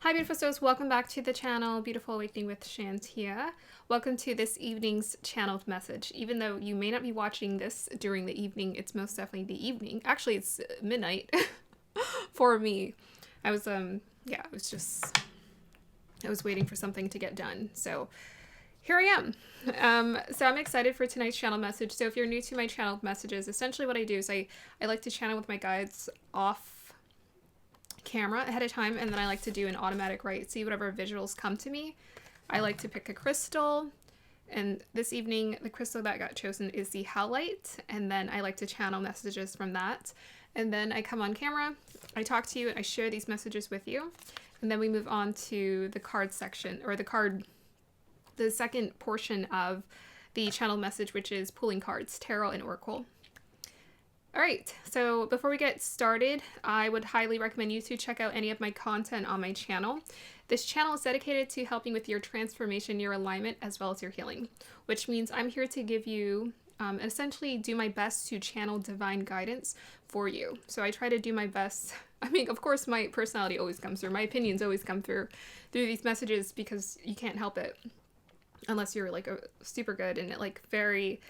Hi beautiful souls, welcome back to the channel, Beautiful Awakening with Shantia. Welcome to this evening's channeled message. Even though you may not be watching this during the evening, it's most definitely the evening. Actually, it's midnight for me. I was waiting for something to get done. So here I am. So I'm excited for tonight's channel message. So if you're new to my channeled messages, essentially what I do is I like to channel with my guides off camera ahead of time, and then I like to do an automatic write, see whatever visuals come to me. I like to pick a crystal, and this evening the crystal that got chosen is the howlite, and then I like to channel messages from that, and then I come on camera, I talk to you, and I share these messages with you, and then we move on to the card section, or the second portion of the channel message, which is pulling cards, tarot and oracle. Alright, so before we get started, I would highly recommend you to check out any of my content on my channel. This channel is dedicated to helping with your transformation, your alignment, as well as your healing, which means I'm here to give you, essentially do my best to channel divine guidance for you. So I try to do my best. I mean, of course, my personality always comes through. My opinions always come through these messages because you can't help it unless you're like super good and like very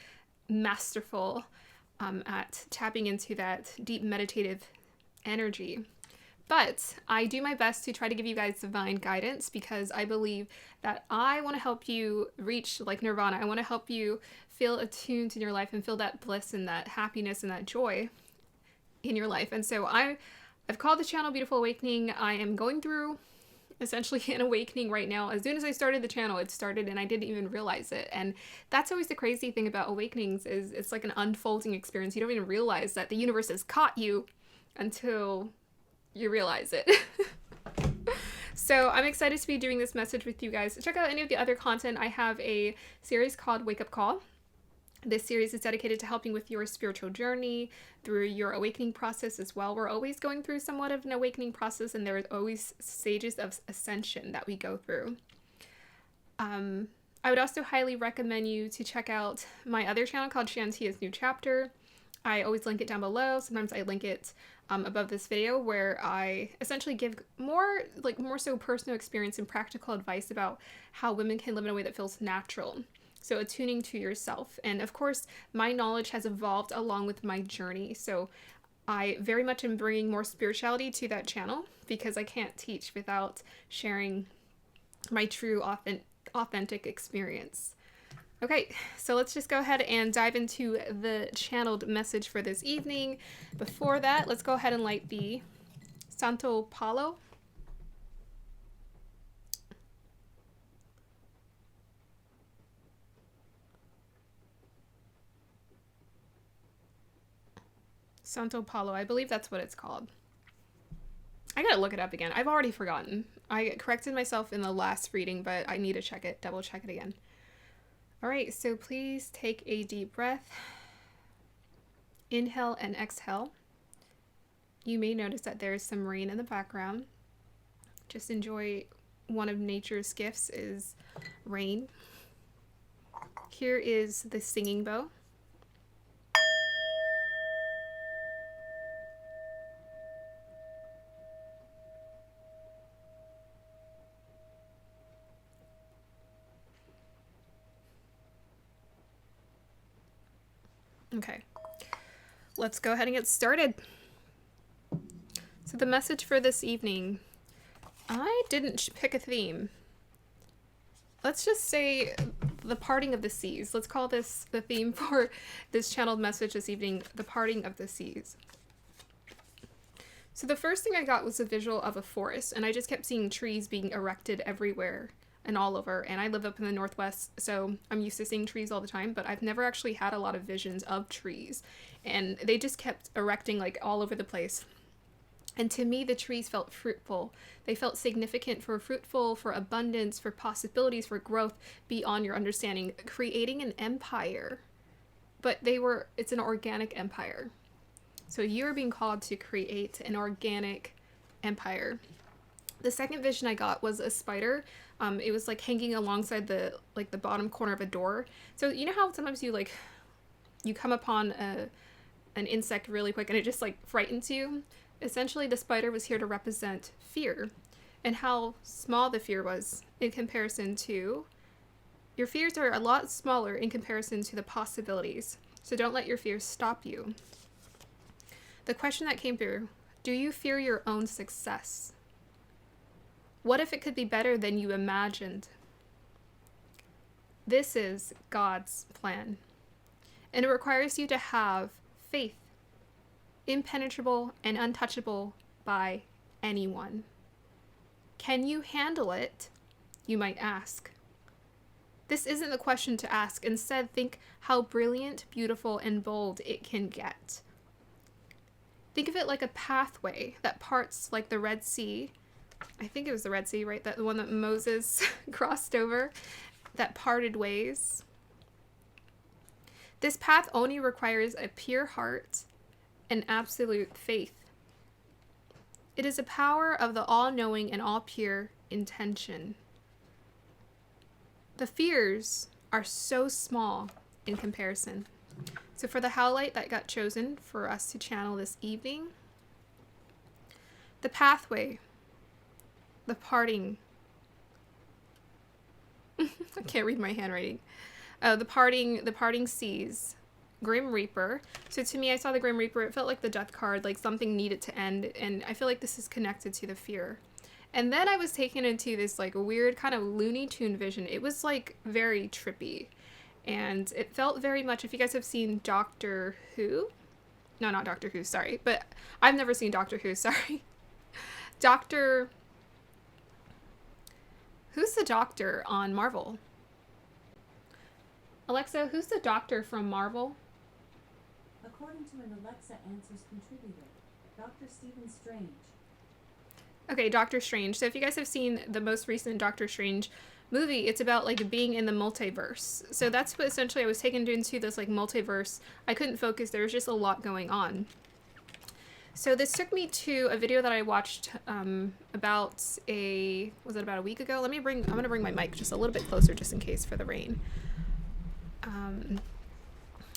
masterful at tapping into that deep meditative energy. But I do my best to try to give you guys divine guidance because I believe that I want to help you reach like nirvana. I want to help you feel attuned in your life and feel that bliss and that happiness and that joy in your life. And so I've called the channel Beautiful Awakening. I am going through essentially an awakening right now. As soon as I started the channel, it started and I didn't even realize it. And that's always the crazy thing about awakenings is it's like an unfolding experience. You don't even realize that the universe has caught you until you realize it. So I'm excited to be doing this message with you guys. Check out any of the other content. I have a series called Wake Up Call. This series is dedicated to helping with your spiritual journey through your awakening process as well. We're always going through somewhat of an awakening process, and there are always stages of ascension that we go through. I would also highly recommend you to check out my other channel called Shantia's New Chapter. I always link it down below. Sometimes I link it above this video, where I essentially give more so personal experience and practical advice about how women can live in a way that feels natural. So attuning to yourself. And of course, my knowledge has evolved along with my journey. So I very much am bringing more spirituality to that channel because I can't teach without sharing my true authentic experience. Okay, so let's just go ahead and dive into the channeled message for this evening. Before that, let's go ahead and light the Santo Palo. Santo Palo, I believe that's what it's called. I gotta look it up again. I've already forgotten. I corrected myself in the last reading, but I need to check it, double check it again. All right, so please take a deep breath. Inhale and exhale. You may notice that there is some rain in the background. Just enjoy one of nature's gifts is rain. Here is the singing bow. Okay, let's go ahead and get started. So the message for this evening, I didn't pick a theme. Let's just say the parting of the seas. Let's call this the theme for this channeled message this evening, the parting of the seas. So the first thing I got was a visual of a forest, and I just kept seeing trees being erected everywhere and all over, and I live up in the Northwest, so I'm used to seeing trees all the time, but I've never actually had a lot of visions of trees, and they just kept erecting like all over the place. And to me, the trees felt fruitful. They felt significant, for fruitful, for abundance, for possibilities, for growth beyond your understanding, creating an empire. But it's an organic empire. So you're being called to create an organic empire. The second vision I got was a spider. It was like hanging alongside the bottom corner of a door. So you know how sometimes you come upon an insect really quick and it just like frightens you? Essentially, the spider was here to represent fear. and how small the fear was in comparison to your fears are a lot smaller in comparison to the possibilities. So don't let your fears stop you. The question that came through, do you fear your own success? What if it could be better than you imagined? This is God's plan. And it requires you to have faith, impenetrable and untouchable by anyone. Can you handle it? You might ask. This isn't the question to ask. Instead, think how brilliant, beautiful, and bold it can get. Think of it like a pathway that parts like the Red Sea. I think it was the Red Sea, right? The one that Moses crossed over, that parted ways. This path only requires a pure heart and absolute faith. It is a power of the all-knowing and all-pure intention. The fears are so small in comparison. So for the howlite that got chosen for us to channel this evening, the pathway, the parting, I can't read my handwriting, the parting seas, Grim Reaper. So to me, I saw the Grim Reaper, it felt like the death card, like something needed to end, and I feel like this is connected to the fear. And then I was taken into this like weird kind of Looney Tune vision. It was like very trippy. And it felt very much, if you guys have seen Doctor Who. No, not Doctor Who, sorry. But I've never seen Doctor Who, sorry. Who's the doctor on Marvel? Alexa, who's the doctor from Marvel? According to an Alexa Answers contributor, Dr. Stephen Strange. Okay, Doctor Strange. So if you guys have seen the most recent Doctor Strange movie, it's about like being in the multiverse. So that's what essentially I was taken into, this like multiverse. I couldn't focus. There was just a lot going on. So this took me to a video that I watched about a week ago? I'm gonna bring my mic just a little bit closer just in case for the rain.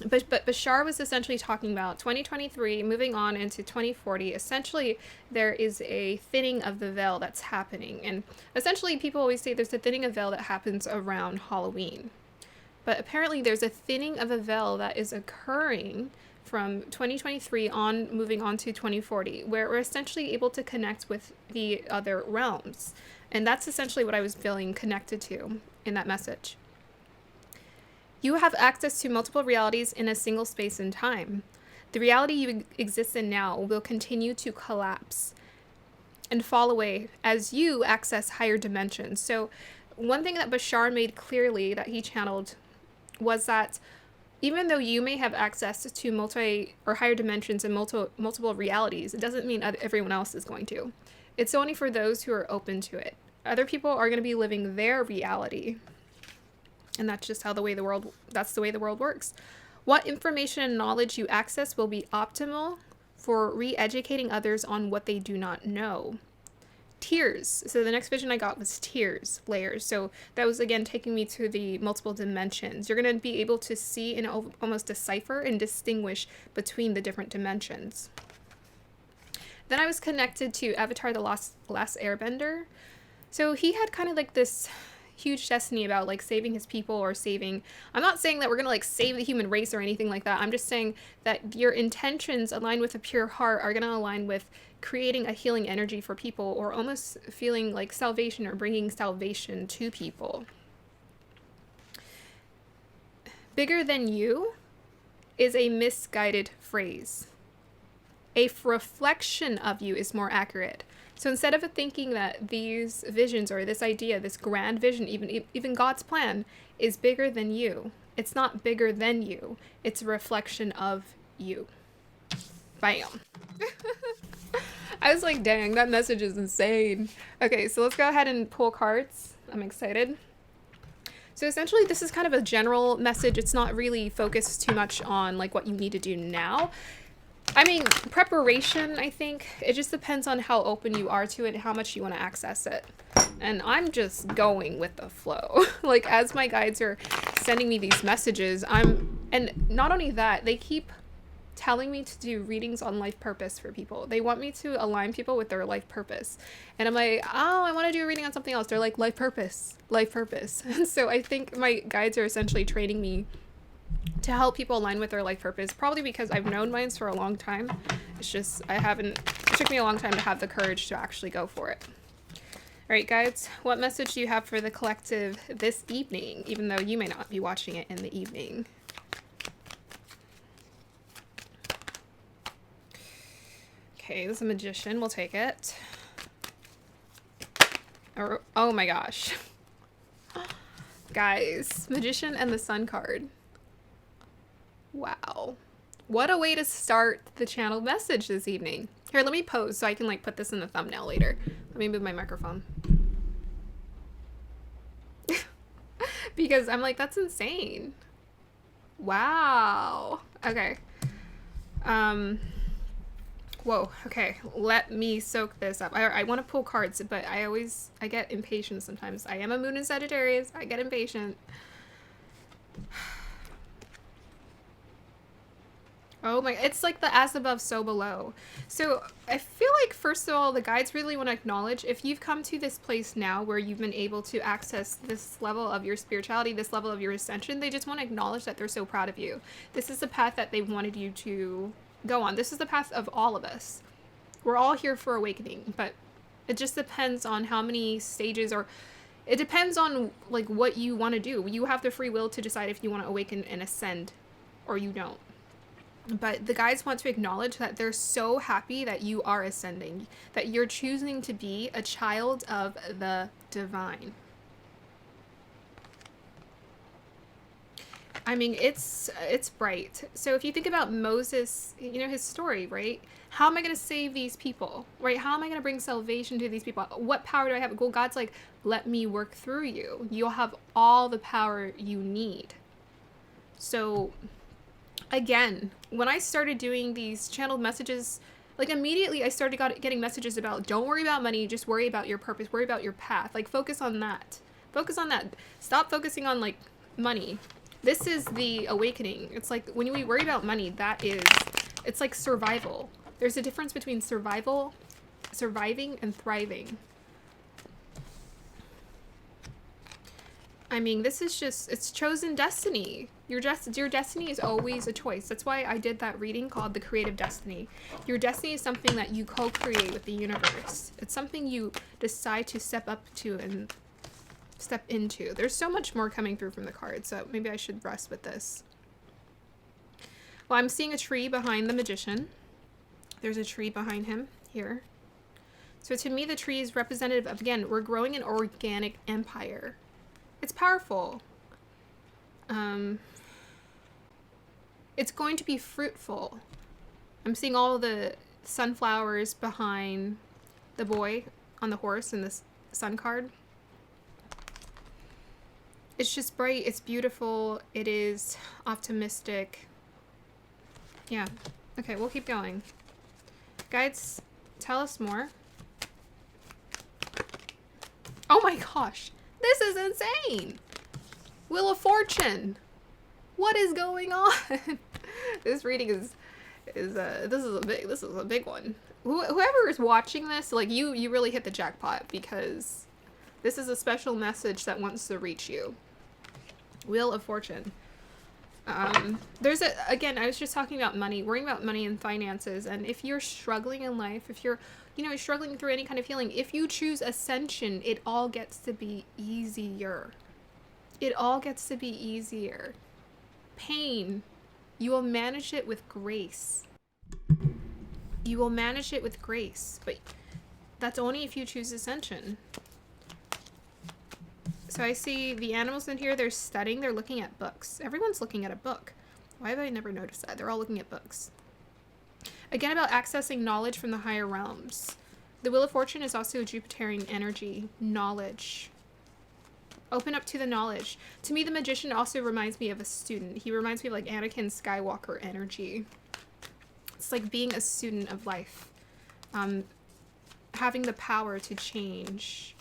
But Bashar was essentially talking about 2023 moving on into 2040. Essentially, there is a thinning of the veil that's happening. And essentially, people always say there's a thinning of veil that happens around Halloween. But apparently, there's a thinning of a veil that is occurring from 2023 on, moving on to 2040, where we're essentially able to connect with the other realms. And that's essentially what I was feeling connected to in that message. You have access to multiple realities in a single space and time. The reality you exist in now will continue to collapse and fall away as you access higher dimensions. So one thing that Bashar made clearly that he channeled was that even though you may have access to multi or higher dimensions and multiple realities, it doesn't mean everyone else is going to. It's only for those who are open to it. Other people are going to be living their reality. And that's just how the way the world works. What information and knowledge you access will be optimal for re-educating others on what they do not know. Tears. So the next vision I got was tears, layers. So that was again taking me to the multiple dimensions. You're going to be able to see and almost decipher and distinguish between the different dimensions. Then I was connected to Avatar: The Last Airbender. So he had kind of like this huge destiny about like saving his people or saving, I'm not saying that we're gonna like save the human race or anything like that. I'm just saying that your intentions aligned with a pure heart are gonna align with creating a healing energy for people, or almost feeling like salvation or bringing salvation to people. Bigger than you is a misguided phrase. A reflection of you is more accurate. So instead of thinking that these visions or this idea, this grand vision, even God's plan is bigger than you, it's not bigger than you. It's a reflection of you. Bam. I was like, dang, that message is insane. Okay, so let's go ahead and pull cards. I'm excited. So essentially, this is kind of a general message. It's not really focused too much on like what you need to do now. I mean, preparation, I think, it just depends on how open you are to it and how much you want to access it. And I'm just going with the flow. Like, as my guides are sending me these messages, and not only that, they keep telling me to do readings on life purpose for people. They want me to align people with their life purpose. And I'm like, oh, I want to do a reading on something else. They're like, life purpose, life purpose. And so I think my guides are essentially training me to help people align with their life purpose, probably because I've known mine for a long time. It's just, it took me a long time to have the courage to actually go for it. All right, guides, what message do you have for the collective this evening, even though you may not be watching it in the evening? Okay, this is a magician. We'll take it. Oh my gosh. Guys, magician and the sun card. Wow. What a way to start the channel message this evening. Here, let me pose so I can like put this in the thumbnail later. Let me move my microphone. Because I'm like, that's insane. Wow. Okay. Whoa. Okay. Let me soak this up. I want to pull cards, but I get impatient sometimes. I am a moon in Sagittarius. I get impatient. Oh my, it's like the as above, so below. So I feel like, first of all, the guides really want to acknowledge if you've come to this place now where you've been able to access this level of your spirituality, this level of your ascension, they just want to acknowledge that they're so proud of you. This is the path that they wanted you to go on. This is the path of all of us. We're all here for awakening, but it just depends on how many stages, or it depends on like what you want to do. You have the free will to decide if you want to awaken and ascend or you don't. But the guides want to acknowledge that they're so happy that you are ascending, that you're choosing to be a child of the divine. I mean, it's bright. So if you think about Moses, you know, his story, right? How am I going to save these people, right? How am I going to bring salvation to these people? What power do I have? Well, God's like, let me work through you. You'll have all the power you need. So again, when I started doing these channeled messages, like immediately I started getting messages about, don't worry about money, just worry about your purpose, worry about your path. Like focus on that. Focus on that. Stop focusing on like money. This is the awakening. It's like when we worry about money, it's like survival. There's a difference between surviving and thriving. I mean, this is just, it's chosen destiny. Your destiny is always a choice. That's why I did that reading called The Creative Destiny. Your destiny is something that you co-create with the universe. It's something you decide to step up to and step into. There's so much more coming through from the cards, so maybe I should rest with this. Well, I'm seeing a tree behind the magician. There's a tree behind him here. So to me, the tree is representative of, again, we're growing an organic empire. It's powerful. It's going to be fruitful. I'm seeing all the sunflowers behind the boy on the horse in this sun card. It's just bright. It's beautiful. It is optimistic. Yeah. Okay, we'll keep going. Guides, tell us more. Oh my gosh. This is insane. Wheel of Fortune. What is going on? This reading is a big one. Whoever is watching this, like you really hit the jackpot, because this is a special message that wants to reach you. Wheel of Fortune. Again, I was just talking about money, worrying about money and finances, and if you're struggling in life, if you're struggling through any kind of healing, if you choose ascension, it all gets to be easier. It all gets to be easier. Pain, you will manage it with grace. You will manage it with grace, but that's only if you choose ascension. So I see the animals in here, they're studying, they're looking at books. Everyone's looking at a book. Why have I never noticed that? They're all looking at books. Again, about accessing knowledge from the higher realms. The Wheel of Fortune is also a Jupiterian energy, knowledge. Open up to the knowledge. To me, the magician also reminds me of a student. He reminds me of like Anakin Skywalker energy. It's like being a student of life. Having the power to change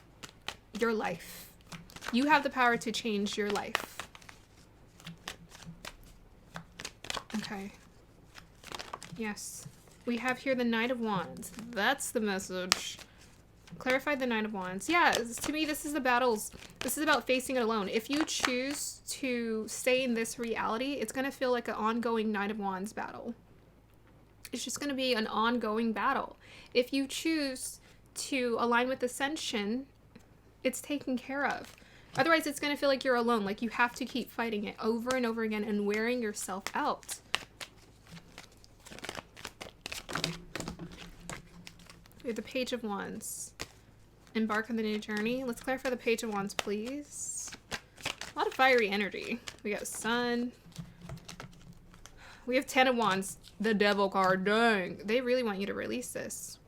your life. You have the power to change your life. Okay. Yes. We have here the Knight of Wands. That's the message. Clarify the Knight of Wands. Yeah, to me, this is the battles. This is about facing it alone. If you choose to stay in this reality, it's going to feel like an ongoing Knight of Wands battle. It's just going to be an ongoing battle. If you choose to align with Ascension, it's taken care of. Otherwise, it's going to feel like you're alone. Like you have to keep fighting it over and over again and wearing yourself out. We have the Page of Wands. Embark on the new journey. Let's clarify the Page of Wands, please. A lot of fiery energy. We got Sun. We have 10 of Wands. The Devil card. Dang. They really want you to release this.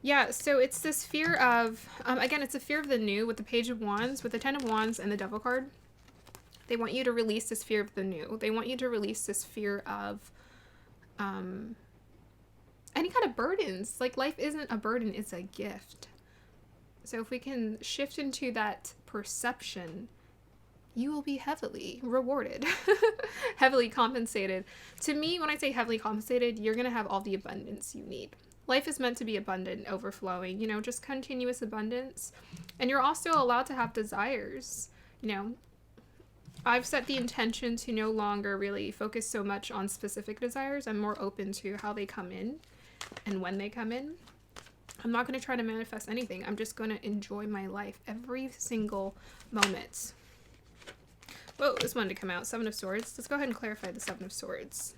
Yeah, so it's this fear of... again, it's a fear of the new with the Page of Wands. With the 10 of Wands and the Devil card. They want you to release this fear of the new. They want you to release this fear of... any kind of burdens. Like, life isn't a burden, it's a gift. So if we can shift into that perception, you will be heavily rewarded. Heavily compensated. To me, when I say heavily compensated, you're going to have all the abundance you need. Life is meant to be abundant, overflowing, you know, just continuous abundance. And you're also allowed to have desires. You know, I've set the intention to no longer really focus so much on specific desires. I'm more open to how they come in. And when they come in, I'm not going to try to manifest anything. I'm just going to enjoy my life every single moment. Whoa, this wanted to come out. 7 of Swords. Let's go ahead and clarify the 7 of Swords.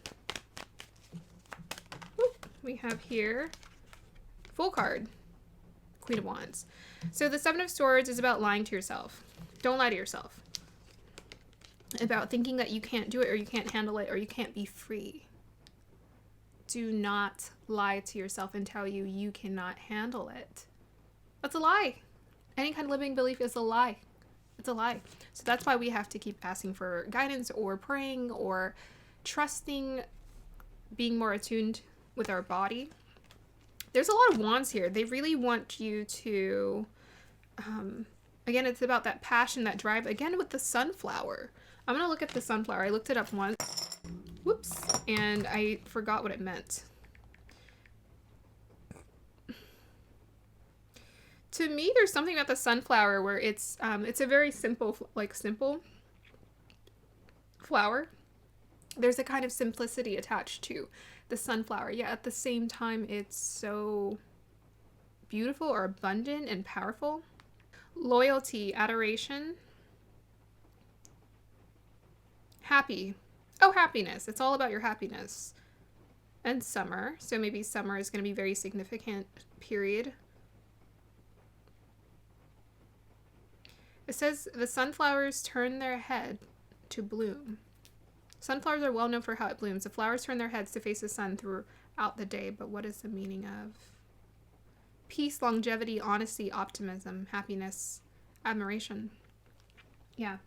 Whoop. We have here Full card. Queen of Wands. So the 7 of Swords is about lying to yourself. Don't lie to yourself. About thinking that you can't do it or you can't handle it or you can't be free. Do not lie to yourself and tell you you cannot handle it. That's a lie. Any kind of limiting belief is a lie. It's a lie. So that's why we have to keep asking for guidance or praying or trusting, being more attuned with our body. There's a lot of wands here. They really want you to, again, it's about that passion, that drive. Again, with the sunflower. I'm going to look at the sunflower. I looked it up once. Whoops. And I forgot what it meant. To me, there's something about the sunflower where it's a very simple flower. There's a kind of simplicity attached to the sunflower. Yet at the same time, it's so beautiful or abundant and powerful. Loyalty, adoration. Happy. Oh, happiness. It's all about your happiness. And summer. So maybe summer is going to be a very significant period. It says the sunflowers turn their head to bloom. Sunflowers are well known for how it blooms. The flowers turn their heads to face the sun throughout the day. But what is the meaning of? Peace, longevity, honesty, optimism, happiness, admiration. Yeah.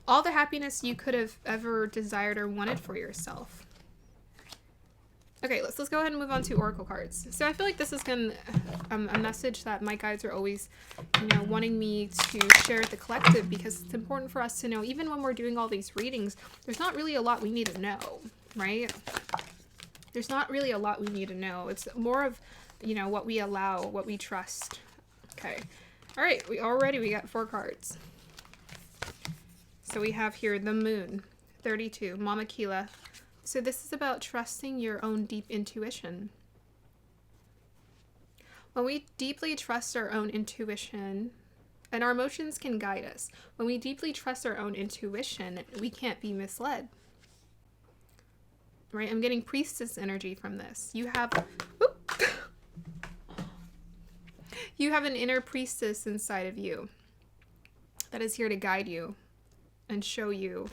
All the happiness you could have ever desired or wanted for yourself. Okay, let's go ahead and move on to oracle cards. So I feel like this is a message that my guides are always, wanting me to share with the collective, because it's important for us to know, even when we're doing all these readings, there's not really a lot we need to know, right? There's not really a lot we need to know. It's more of, what we allow, what we trust. Okay. All right. We got 4 cards. So we have here the Moon, 32, Mama Kila. So this is about trusting your own deep intuition. When we deeply trust our own intuition, and our emotions can guide us. When we deeply trust our own intuition, we can't be misled. Right? I'm getting priestess energy from this. You have an inner priestess inside of you that is here to guide you and show you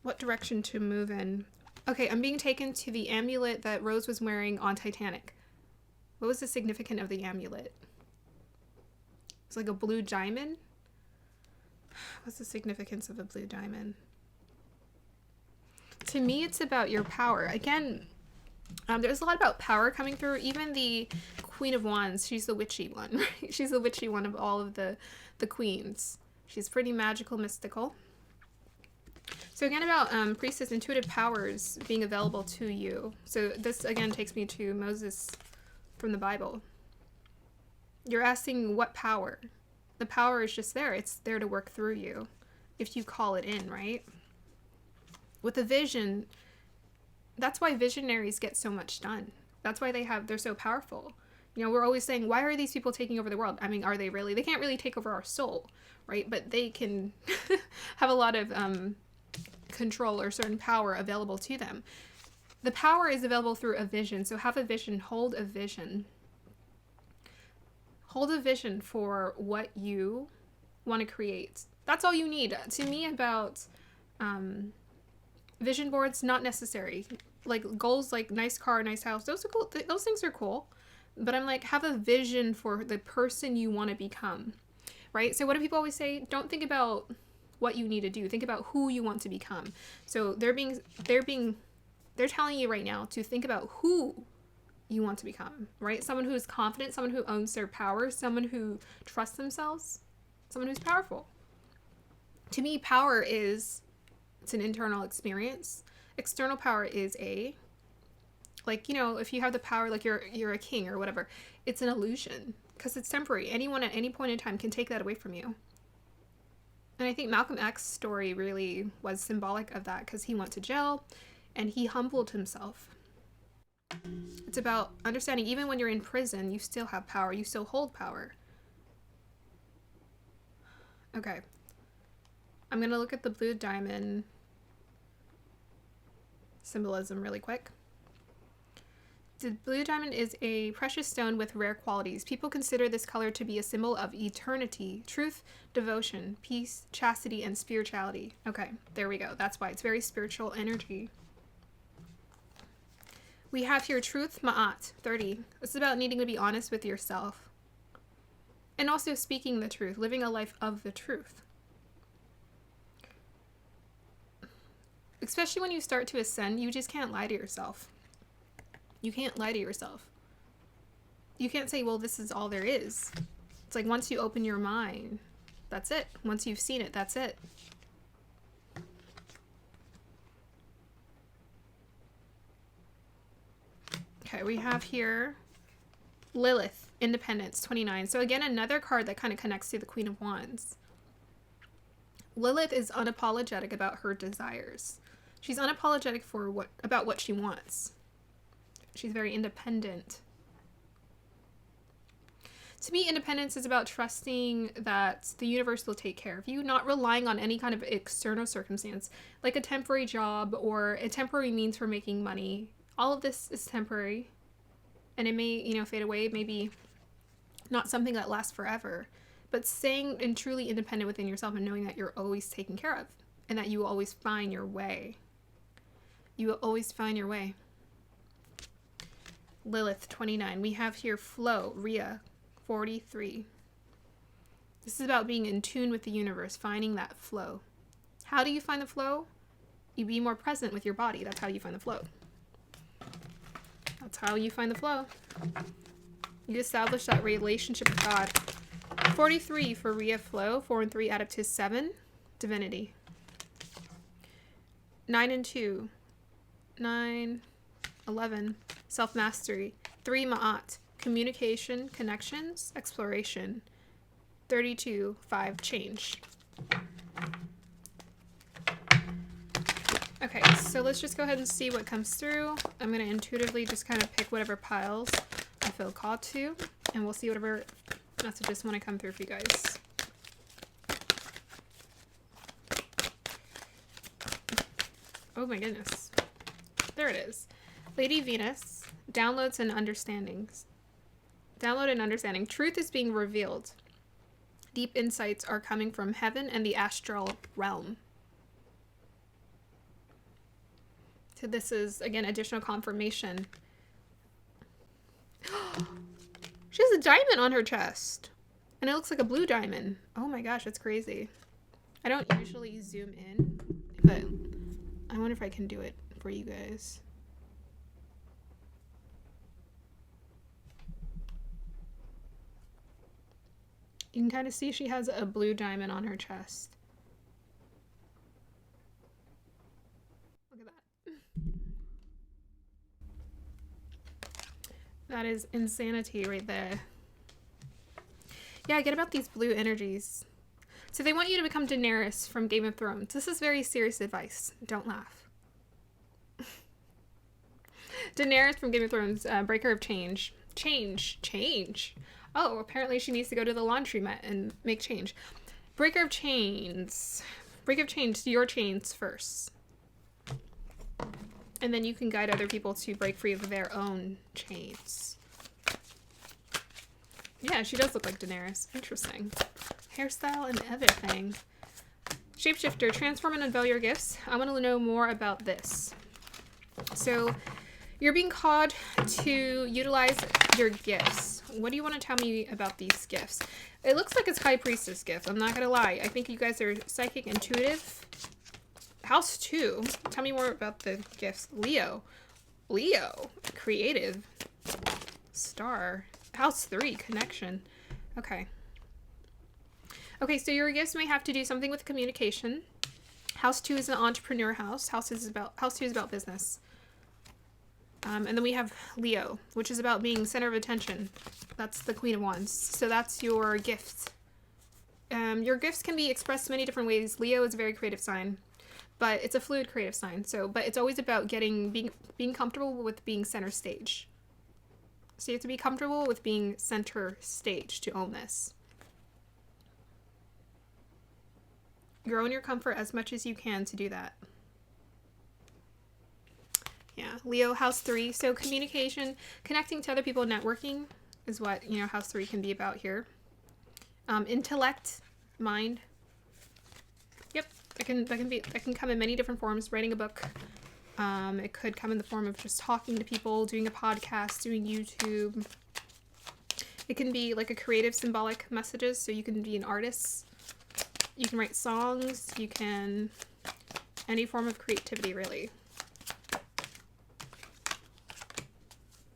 what direction to move in. Okay, I'm being taken to the amulet that Rose was wearing on Titanic. What was the significance of the amulet? It's like a blue diamond. What's the significance of a blue diamond? To me, it's about your power. Again, there's a lot about power coming through. Even the Queen of Wands, she's the witchy one, right? She's the witchy one of all of the queens. She's pretty magical, mystical. So again, about priestess, intuitive powers being available to you. So this again takes me to Moses from the Bible. You're asking what power? The power is just there. It's there to work through you if you call it in, right? With a vision, that's why visionaries get so much done. That's why they're so powerful. You know, we're always saying, why are these people taking over the world? I mean, are they really? They can't really take over our soul, right? But they can have a lot of control or certain power available to them. The power is available through a vision. So have a vision, hold a vision. Hold a vision for what you want to create. That's all you need. To me, about vision boards, not necessary. Like goals, like nice car, nice house, those are cool. Those things are cool. But I'm like, have a vision for the person you want to become, right? So what do people always say? Don't think about what you need to do. Think about who you want to become. So they're telling you right now to think about who you want to become, right? Someone who is confident, someone who owns their power, someone who trusts themselves, someone who's powerful. To me, power it's an internal experience. External power is like, you know, if you have the power, like you're a king or whatever, it's an illusion because it's temporary. Anyone at any point in time can take that away from you. And I think Malcolm X's story really was symbolic of that because he went to jail and he humbled himself. It's about understanding even when you're in prison, you still have power. You still hold power. Okay. I'm going to look at the blue diamond symbolism really quick. The blue diamond is a precious stone with rare qualities. People consider this color to be a symbol of eternity, truth, devotion, peace, chastity, and spirituality. Okay, there we go. That's why it's very spiritual energy. We have here truth, ma'at, 30. This is about needing to be honest with yourself. And also speaking the truth, living a life of the truth. Especially when you start to ascend, you just can't lie to yourself. You can't lie to yourself. You can't say, well, this is all there is. It's like once you open your mind, that's it. Once you've seen it, that's it. Okay, we have here Lilith, Independence, 29. So again, another card that kind of connects to the Queen of Wands. Lilith is unapologetic about her desires. She's unapologetic about what she wants. She's very independent. To me, independence is about trusting that the universe will take care of you, not relying on any kind of external circumstance, like a temporary job or a temporary means for making money. All of this is temporary, and it may, fade away. Maybe not something that lasts forever, but staying and truly independent within yourself and knowing that you're always taken care of and that you will always find your way. You will always find your way. Lilith, 29. We have here Flow, Rhea, 43. This is about being in tune with the universe, finding that flow. How do you find the flow? You be more present with your body. That's how you find the flow. That's how you find the flow. You establish that relationship with God. 43 for Rhea, Flow. 4 and 3 add up to 7. Divinity. 9 and 2. 9, 11. Self-mastery. 3 Ma'at. Communication, connections, exploration. 32, 5, change. Okay, so let's just go ahead and see what comes through. I'm going to intuitively just kind of pick whatever piles I feel called to, and we'll see whatever messages want to come through for you guys. Oh my goodness. There it is. Lady Venus, downloads and understandings. Download and understanding. Truth is being revealed. Deep insights are coming from heaven and the astral realm. So this is, again, additional confirmation. She has a diamond on her chest. And it looks like a blue diamond. Oh my gosh, that's crazy. I don't usually zoom in, but I wonder if I can do it for you guys. You can kind of see she has a blue diamond on her chest. That is insanity right there. Yeah, get about these blue energies. So they want you to become Daenerys from Game of Thrones. This is very serious advice. Don't laugh. Daenerys from Game of Thrones, breaker of change. Change. Oh, apparently she needs to go to the laundromat and make change. Breaker of chains. Break of chains, your chains first. And then you can guide other people to break free of their own chains. Yeah, she does look like Daenerys. Interesting. Hairstyle and everything. Shapeshifter, transform and unveil your gifts. I want to know more about this. So, you're being called to utilize your gifts. What do you want to tell me about these gifts? It looks like it's High Priestess gift. I'm not going to lie. I think you guys are psychic, intuitive. House 2. Tell me more about the gifts. Leo, creative. Star. House 3, connection. Okay. Okay, so your gifts may have to do something with communication. House 2 is an entrepreneur house. House 2 is about business. And then we have Leo, which is about being center of attention. That's the Queen of Wands. So that's your gift. Your gifts can be expressed many different ways. Leo is a very creative sign, but it's a fluid creative sign. But it's always about being comfortable with being center stage. So you have to be comfortable with being center stage to own this. Grow in your comfort as much as you can to do that. Yeah, Leo, house 3. So communication, connecting to other people, networking is what, house 3 can be about here. Intellect, mind. Yep, that can come in many different forms. Writing a book. It could come in the form of just talking to people, doing a podcast, doing YouTube. It can be like a creative symbolic messages, so you can be an artist. You can write songs, any form of creativity, really.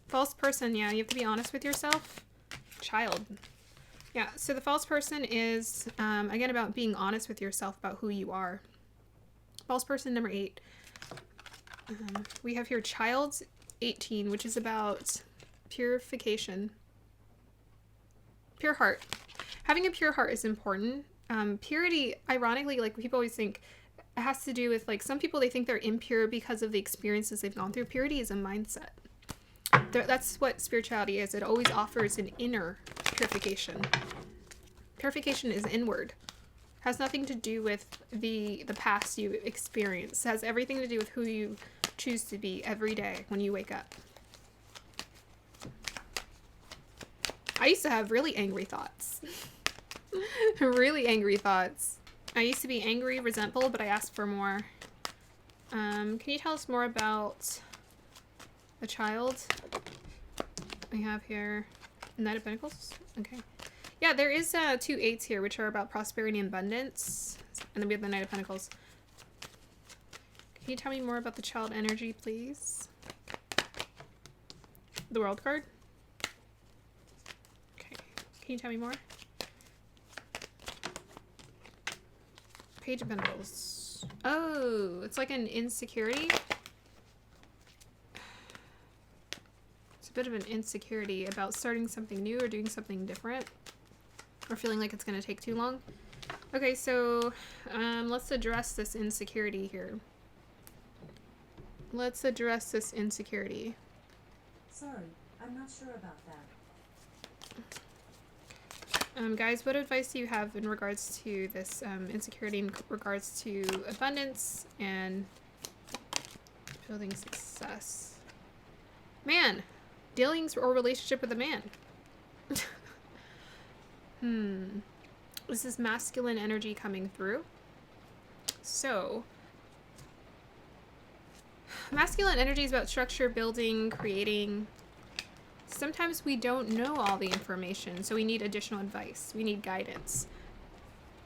False person, yeah, you have to be honest with yourself. Child. Yeah, so the false person is, again, about being honest with yourself about who you are. False person number 8. We have here child 18, which is about purification. Pure heart. Having a pure heart is important. Purity, ironically, like people always think, it has to do with, like, some people, they think they're impure because of the experiences they've gone through. Purity is a mindset. That's what spirituality is. It always offers an inner purification. Purification is inward. Has nothing to do with the past you experience. It has everything to do with who you choose to be every day when you wake up. I used to have really angry thoughts. Really angry thoughts. I used to be angry, resentful, but I asked for more. Can you tell us more about the child? We have here Knight of Pentacles. Okay. Yeah, there is 2 8s here, which are about prosperity and abundance. And then we have the Knight of Pentacles. Can you tell me more about the child energy, please? The World card. Okay. Can you tell me more? Page of Pentacles. Oh, it's like an insecurity. It's a bit of an insecurity about starting something new or doing something different. Or feeling like it's going to take too long. Okay, so let's address this insecurity here. Let's address this insecurity. Sorry, I'm not sure about that. Guys, what advice do you have in regards to this insecurity in regards to abundance and building success? Man, dealings or relationship with a man. This is masculine energy coming through. So, masculine energy is about structure, building, creating. Sometimes we don't know all the information, so we need additional advice. We need guidance.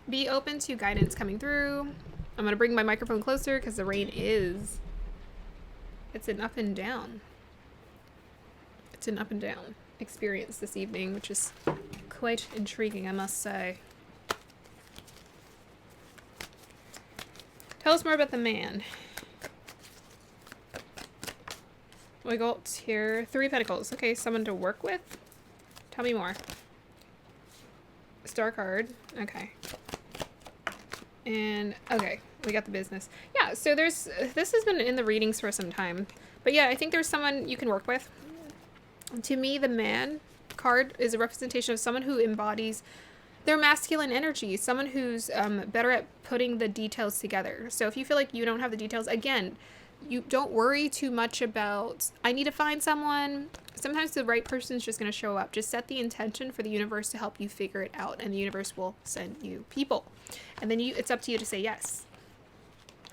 Be open to guidance coming through. I'm going to bring my microphone closer because the rain is... It's an up and down. It's an up and down experience this evening, which is quite intriguing, I must say. Tell us more about the man. We got here 3 Pentacles. Okay, someone to work with. Tell me more. Star card. Okay. And okay, we got the business. Yeah, so this has been in the readings for some time. But yeah, I think there's someone you can work with. To me, the man card is a representation of someone who embodies their masculine energy, someone who's better at putting the details together. So if you feel like you don't have the details, again, you don't worry too much about, I need to find someone. Sometimes the right person is just going to show up. Just set the intention for the universe to help you figure it out, and the universe will send you people. And then it's up to you to say yes.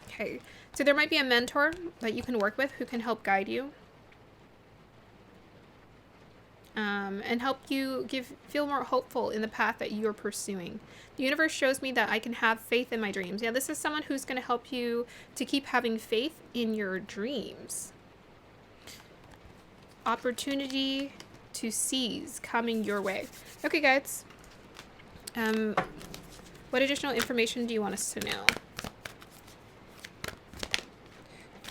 Okay, so there might be a mentor that you can work with who can help guide you. And help you feel more hopeful in the path that you're pursuing. The universe shows me that I can have faith in my dreams. Yeah, this is someone who's going to help you to keep having faith in your dreams. Opportunity to seize coming your way. Okay, guys. What additional information do you want us to know?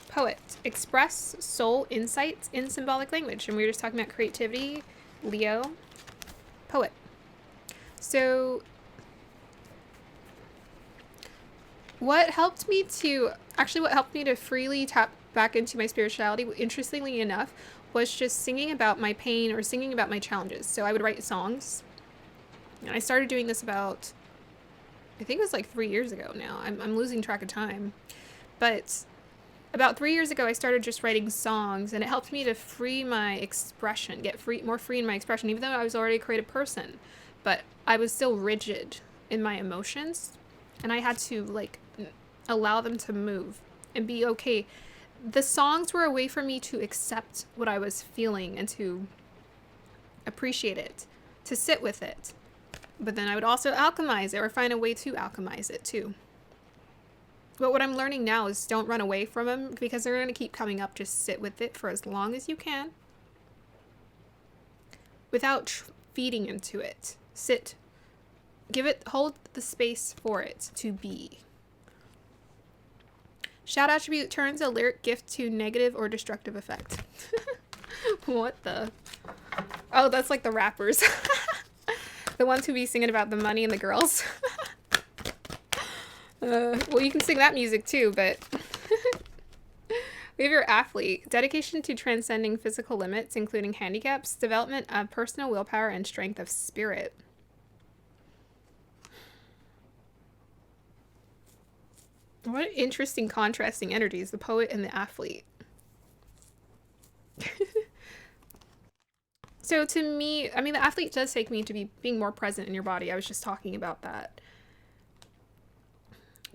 Poet. Express soul insights in symbolic language. And we were just talking about creativity. Leo. Poet. So what helped me to freely tap back into my spirituality, interestingly enough, was just singing about my pain or singing about my challenges. So I would write songs. And I started doing this about, I think it was like 3 years ago now. I'm losing track of time. But about 3 years ago, I started just writing songs, and it helped me to free my expression, get more free in my expression, even though I was already a creative person. But I was still rigid in my emotions, and I had to like allow them to move and be okay. The songs were a way for me to accept what I was feeling and to appreciate it, to sit with it. But then I would also alchemize it or find a way to alchemize it too. But what I'm learning now is don't run away from them because they're going to keep coming up. Just sit with it for as long as you can without feeding into it. Sit. Hold the space for it to be. Shout attribute turns a lyric gift to negative or destructive effect. What the? Oh, that's like the rappers. The ones who be singing about the money and the girls. Well, you can sing that music too, but we have your athlete. Dedication to transcending physical limits, including handicaps, development of personal willpower, and strength of spirit. What interesting contrasting energies, the poet and the athlete. So to me, I mean, the athlete does take me to being more present in your body. I was just talking about that.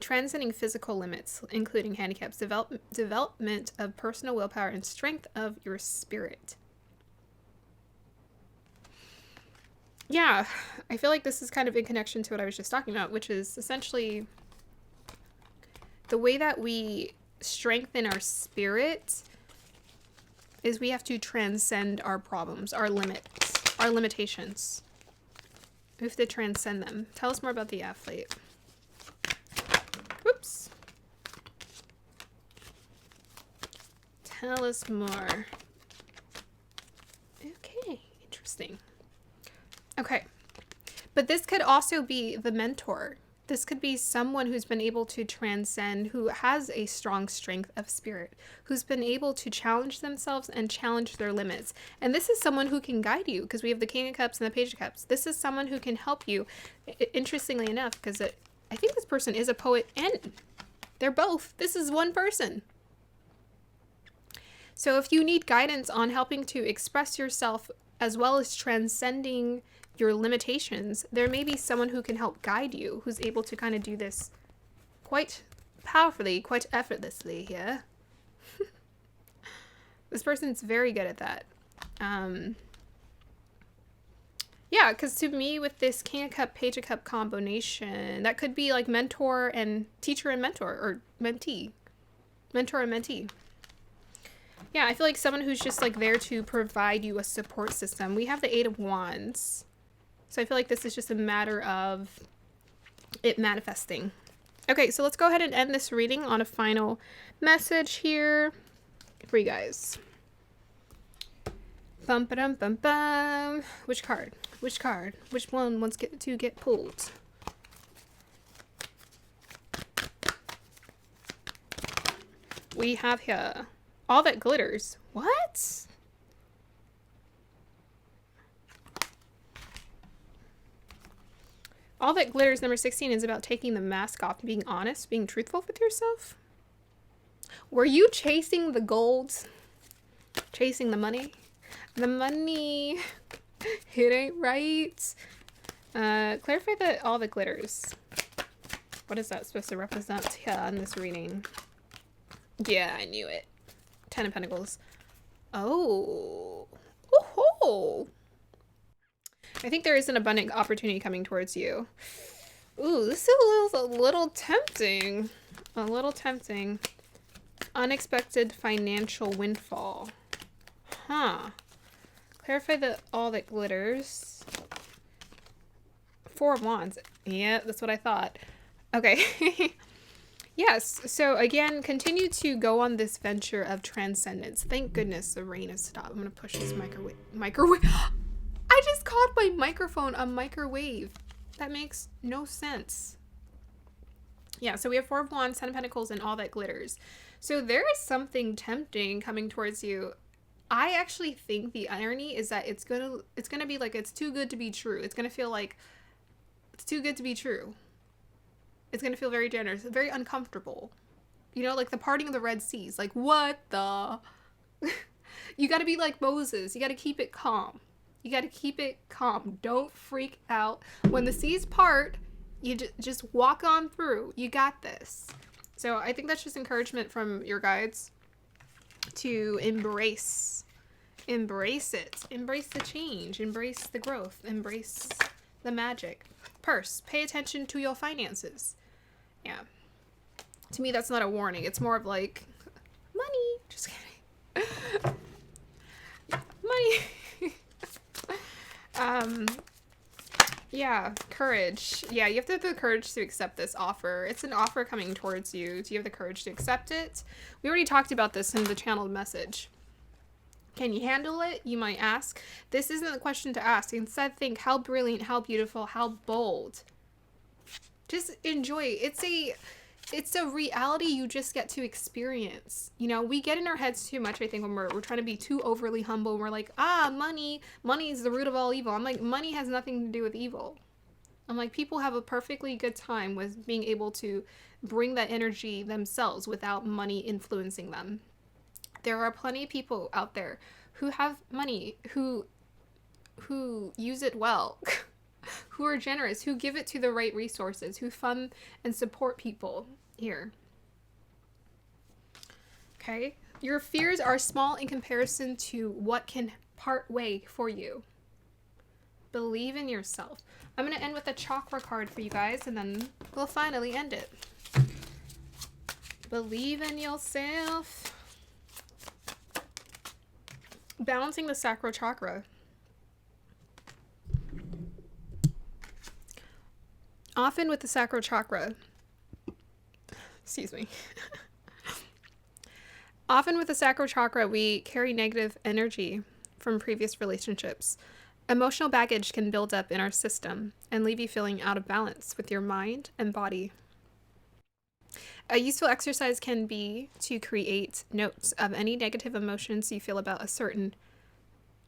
Transcending physical limits, including handicaps, development of personal willpower, and strength of your spirit. Yeah, I feel like this is kind of in connection to what I was just talking about, which is essentially the way that we strengthen our spirit is we have to transcend our problems, our limits, our limitations. We have to transcend them. Tell us more about the athlete. Whoops. Tell us more. Okay, interesting. Okay, but this could also be the mentor. This could be someone who's been able to transcend, who has a strong strength of spirit, who's been able to challenge themselves and challenge their limits. And this is someone who can guide you, because we have the King of Cups and the Page of Cups. This is someone who can help you, interestingly enough, because I think this person is a poet and they're both. This is one person. So if you need guidance on helping to express yourself as well as transcending your limitations, there may be someone who can help guide you, who's able to kind of do this quite powerfully, quite effortlessly here. This person's very good at that. Yeah, because to me, with this King of Cup, Page of Cup combination, that could be like mentor and teacher and mentor, or mentee. Mentor and mentee. Yeah, I feel like someone who's just like there to provide you a support system. We have the 8 of Wands. So I feel like this is just a matter of it manifesting. Okay, so let's go ahead and end this reading on a final message here for you guys. Bum ba dum bum bum. Which card? Which card? Which one wants to get pulled? We have here all that glitters. What? All that glitters, number 16, is about taking the mask off, being honest, being truthful with yourself. Were you chasing the gold? Chasing the money? The money. It ain't right. Clarify that all the glitters. What is that supposed to represent here in this reading? Yeah, I knew it. 10 of Pentacles. Oh. Oh. I think there is an abundant opportunity coming towards you. Ooh, this is a little tempting. A little tempting. Unexpected financial windfall. Huh. Clarify that all that glitters. 4 of Wands. Yeah, that's what I thought. Okay. Yes. So again, continue to go on this venture of transcendence. Thank goodness the rain has stopped. I'm going to push this microwave. I just called my microphone a microwave. That makes no sense. Yeah, so we have 4 of Wands, 10 of Pentacles, and all that glitters. So there is something tempting coming towards you. I actually think the irony is that it's gonna be like it's too good to be true. It's gonna feel like it's too good to be true. It's gonna feel very generous, very uncomfortable. You know, like the parting of the Red Seas. Like, what the? You gotta be like Moses. You gotta keep it calm. You got to keep it calm. Don't freak out. When the seas part, you just walk on through. You got this. So I think that's just encouragement from your guides to embrace it. Embrace the change. Embrace the growth. Embrace the magic. Purse. Pay attention to your finances. Yeah. To me, that's not a warning. It's more of like, money. Just kidding. Money. Yeah, courage. Yeah, you have to have the courage to accept this offer. It's an offer coming towards you. Do you have the courage to accept it? We already talked about this in the channeled message. Can you handle it? You might ask. This isn't the question to ask. Instead, think how brilliant, how beautiful, how bold. Just enjoy. It's a reality you just get to experience. You know, we get in our heads too much, I think, when we're trying to be too overly humble. And we're like, money is the root of all evil. I'm like, money has nothing to do with evil. I'm like, people have a perfectly good time with being able to bring that energy themselves without money influencing them. There are plenty of people out there who have money, who use it well, who are generous, who give it to the right resources, who fund and support people here. Okay? Your fears are small in comparison to what can part way for you. Believe in yourself. I'm going to end with a chakra card for you guys, and then we'll finally end it. Believe in yourself. Balancing the sacral chakra. Often with the sacral chakra, excuse me. Often with the sacral chakra, we carry negative energy from previous relationships. Emotional baggage can build up in our system and leave you feeling out of balance with your mind and body. A useful exercise can be to create notes of any negative emotions you feel about a certain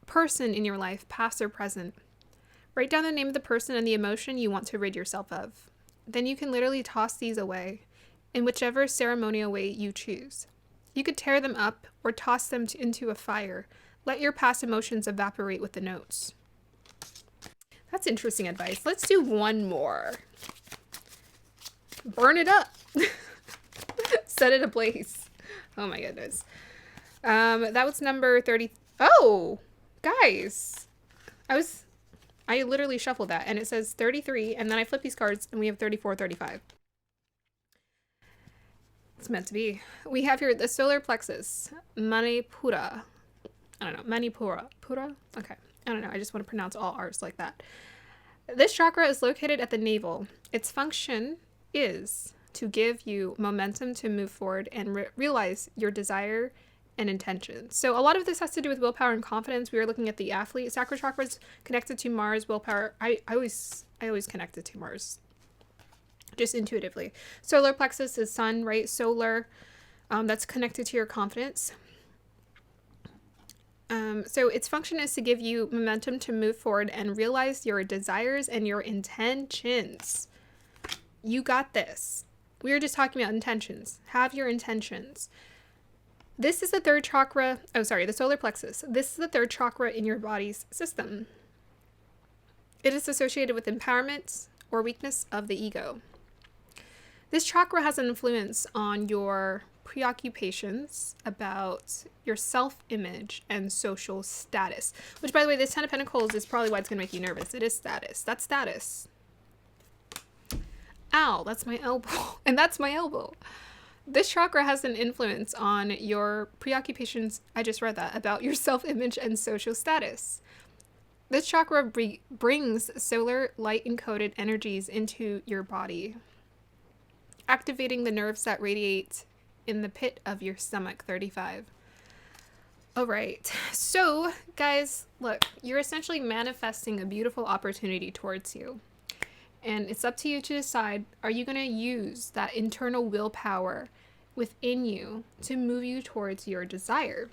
person in your life, past or present. Write down the name of the person and the emotion you want to rid yourself of. Then you can literally toss these away in whichever ceremonial way you choose. You could tear them up or toss them into a fire. Let your past emotions evaporate with the notes. That's interesting advice. Let's do one more. Burn it up. Set it ablaze. Oh my goodness. That was number 30. Oh, guys. I literally shuffled that and it says 33 and then I flip these cards and we have 34, 35. It's meant to be. We have here the solar plexus, Manipura. I don't know, Manipura. Pura? Okay. I don't know. I just want to pronounce all R's like that. This chakra is located at the navel. Its function is to give you momentum to move forward and realize your desire and intention. So a lot of this has to do with willpower and confidence. We were looking at the athlete. Sacral chakra is connected to Mars. Willpower, I always connect it to Mars, just intuitively. Solar plexus is sun, right? Solar, that's connected to your confidence. So its function is to give you momentum to move forward and realize your desires and your intentions. You got this. We were just talking about intentions. Have your intentions. This is the third chakra. Oh, sorry, the solar plexus. This is the third chakra in your body's system. It is associated with empowerment or weakness of the ego. This chakra has an influence on your preoccupations about your self-image and social status, which, by the way, this 10 of Pentacles is probably why it's going to make you nervous. It is status. That's status. Ow, that's my elbow. And that's my elbow. This chakra has an influence on your preoccupations, I just read that, about your self-image and social status. This chakra brings solar light-encoded energies into your body, activating the nerves that radiate in the pit of your stomach. 35. All right. So, guys, look, you're essentially manifesting a beautiful opportunity towards you. And it's up to you to decide, are you going to use that internal willpower within you to move you towards your desire?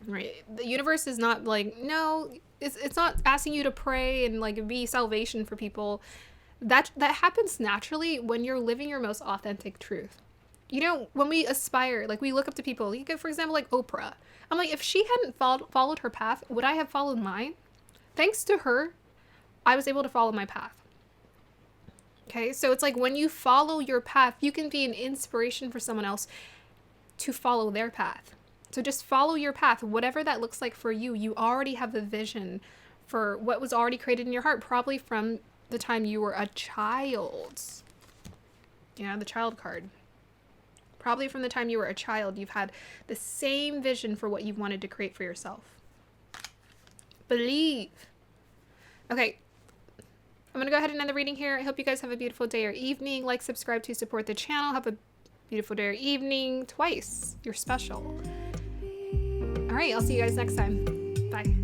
Right? The universe is not like, no, it's not asking you to pray and like be salvation for people. That happens naturally when you're living your most authentic truth. You know, when we aspire, like we look up to people, you get, for example, like Oprah. I'm like, if she hadn't followed her path, would I have followed mine? Thanks to her, I was able to follow my path. Okay, so it's like when you follow your path, you can be an inspiration for someone else to follow their path. So just follow your path, whatever that looks like for you. You already have the vision for what was already created in your heart, probably from the time you were a child. Yeah, the child card. Probably from the time you were a child, you've had the same vision for what you wanted to create for yourself. Believe. Okay. I'm going to go ahead and end the reading here. I hope you guys have a beautiful day or evening. Like, subscribe to support the channel. Have a beautiful day or evening twice. You're special. All right. I'll see you guys next time. Bye.